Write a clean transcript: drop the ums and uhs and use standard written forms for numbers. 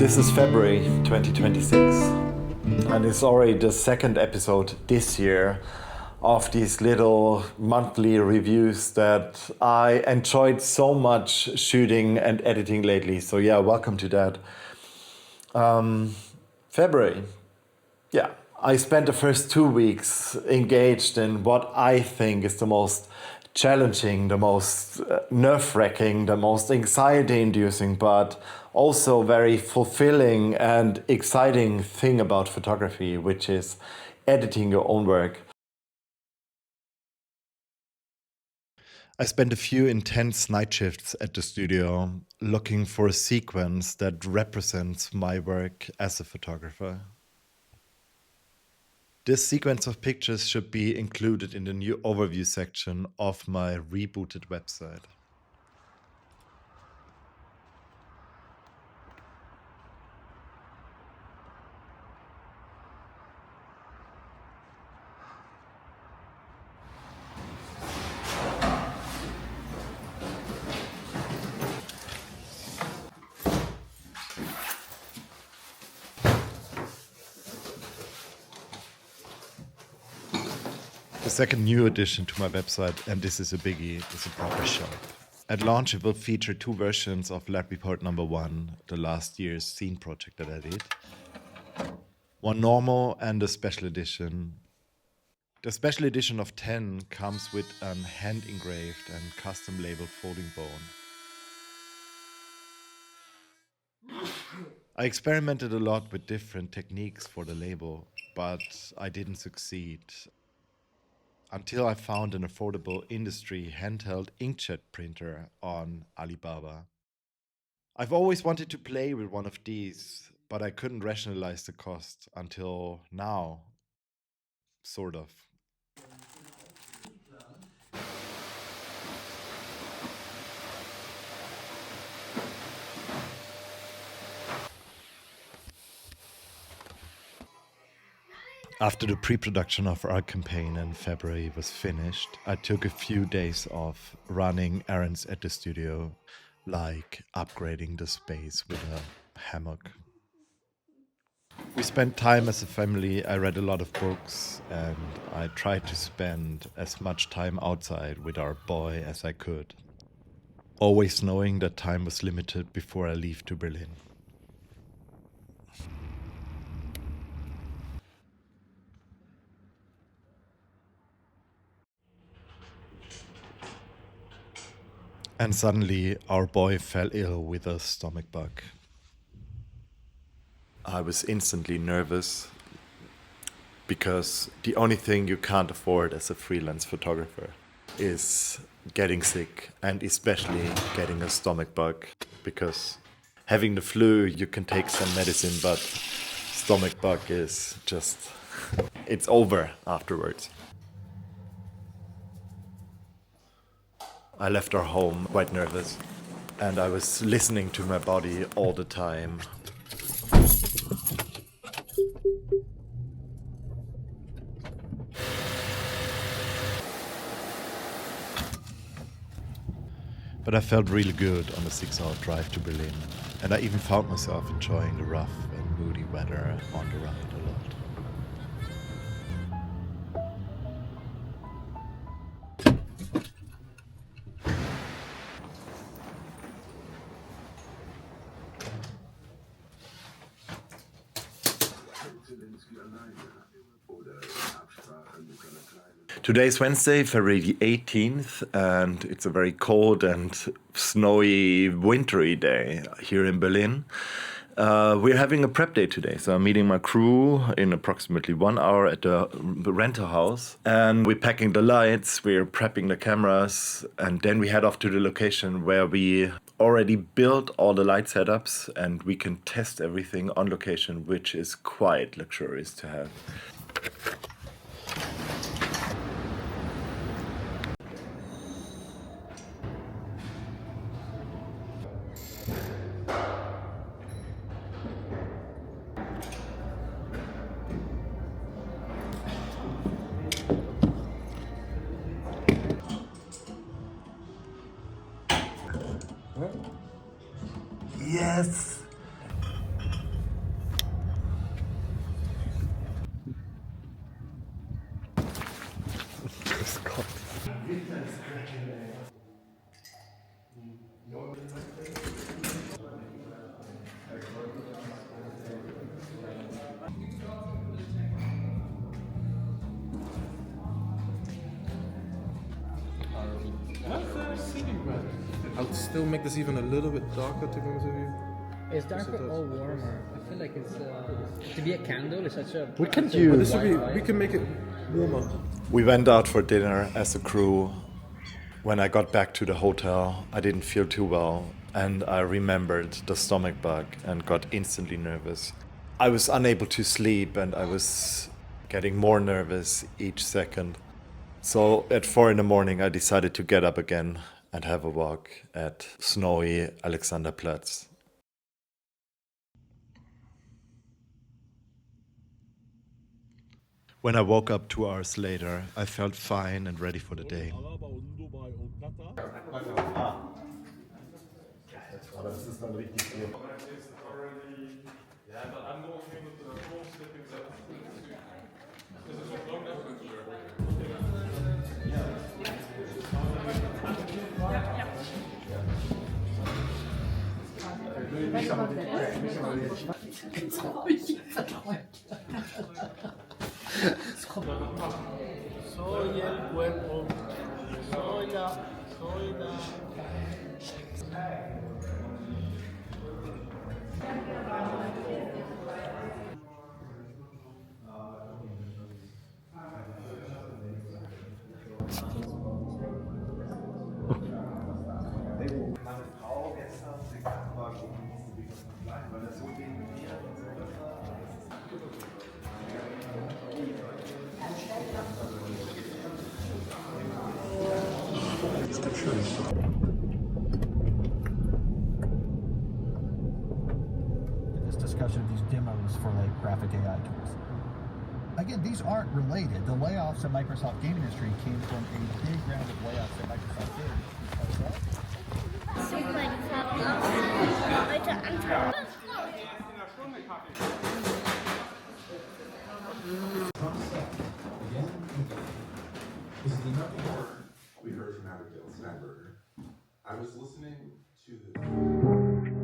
This is February 2026, and it's already the second episode this year of these little monthly reviews that I enjoyed so much shooting and editing lately. So yeah, welcome to that. February. Yeah, I spent the first 2 weeks engaged in what I think is the most challenging, the most nerve-wracking, the most anxiety-inducing, but also very fulfilling and exciting thing about photography, which is editing your own work. I spent a few intense night shifts at the studio looking for a sequence that represents my work as a photographer. This sequence of pictures should be included in the new overview section of my rebooted website. The second new addition to my website, and this is a biggie, is a proper shop. At launch, it will feature 2 versions of Lab Report number 1, the last year's scene project that I did. One normal and a special edition. The special edition of 10 comes with an hand-engraved and custom-labeled folding bone. I experimented a lot with different techniques for the label, but I didn't succeed until I found an affordable industry handheld inkjet printer on Alibaba. I've always wanted to play with one of these, but I couldn't rationalize the cost until now, sort of. After the pre-production of our campaign in February was finished, I took a few days off running errands at the studio, like upgrading the space with a hammock. We spent time as a family. I read a lot of books, and I tried to spend as much time outside with our boy as I could, always knowing that time was limited before I leave to Berlin. And suddenly, our boy fell ill with a stomach bug. I was instantly nervous because the only thing you can't afford as a freelance photographer is getting sick, and especially getting a stomach bug, because having the flu, you can take some medicine, but stomach bug is just, it's over afterwards. I left our home quite nervous, and I was listening to my body all the time. But I felt really good on the 6-hour drive to Berlin, and I even found myself enjoying the rough and moody weather on the ride a lot. Today is Wednesday, February the 18th, and it's a very cold and snowy, wintry day here in Berlin. We're having a prep day today, so I'm meeting my crew in approximately 1 hour at the rental house, and we're packing the lights, we're prepping the cameras, and then we head off to the location where we already built all the light setups, and we can test everything on location, which is quite luxurious to have. Yes! Jesus Gott. I'll still make this even a little bit darker, to be honest with you. It's darker or warmer. I feel like it's to be a candle is such a. We can such a use- But this should white be. light. We can make it warmer. We went out for dinner as a crew. When I got back to the hotel, I didn't feel too well, and I remembered the stomach bug and got instantly nervous. I was unable to sleep, and I was getting more nervous each second. So at 4 in the morning, I decided to get up again and have a walk at snowy Alexanderplatz. When I woke up 2 hours later, I felt fine and ready for the day. Soy el cuerpo, soy la. This discussion of these demos for like graphic AI tools. Again, these aren't related. The layoffs at Microsoft Game Industry came from a big round of layoffs at Microsoft did. Heute anfangen. We heard from Abigail Sandberg. I was listening to this.